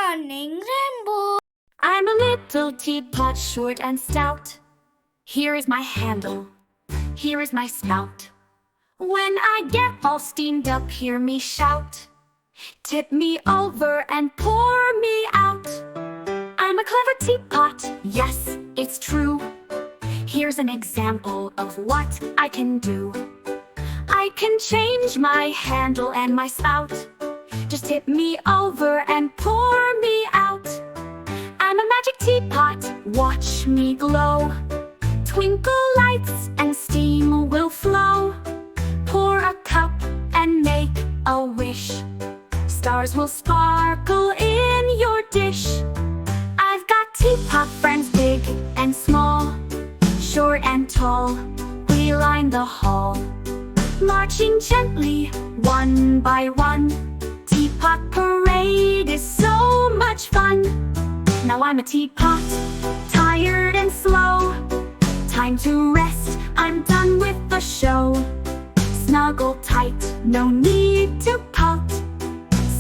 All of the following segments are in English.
running rainbow. I'm a little teapot, short and stout. Here is my handle, here is my spout. When I get all steamed up, hear me shout. Tip me over and pour me out. I'm a clever teapot, yes, it's true. Here's an example of what I can do. I can change my handle and my spout. Just tip me over and pour me out. I'm a magic teapot, watch me glow. Twinkle lights and steam will flow. Pour a cup and make a wish. Stars will sparkle in your dish. I've got teapot friends big and small, short and tall, we line the hall. Marching gently, one by one. Teapot parade is so much fun. Now I'm a teapot, tired and slow. Time to rest, I'm done with the show. Snuggle tight, no need to pout.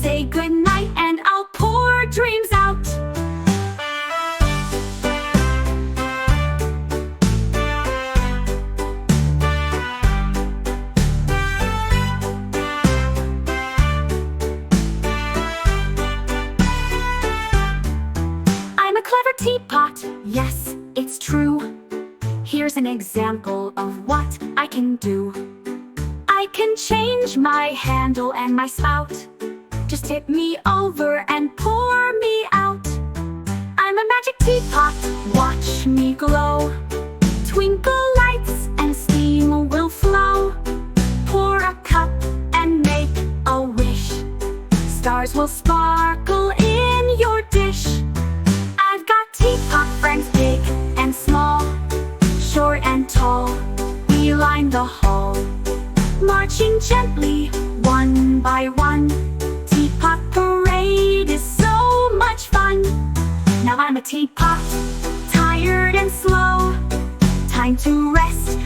Say goodnight and I'll pour dreams out. I'm a clever teapot, yes, it's true. Here's an example of what I can do. I can change my handle and my spout. Just tip me over and pour me out. I'm a magic teapot, watch me glow. Twinkle lights and steam will flow. Pour a cup and make a wish. Stars will sparkle in your dish. I've got teapot friends big and small, short and tall, we line the hall. Marching gently, one by one. Teapot parade is so much fun. Now I'm a teapot, tired and slow. Time to rest,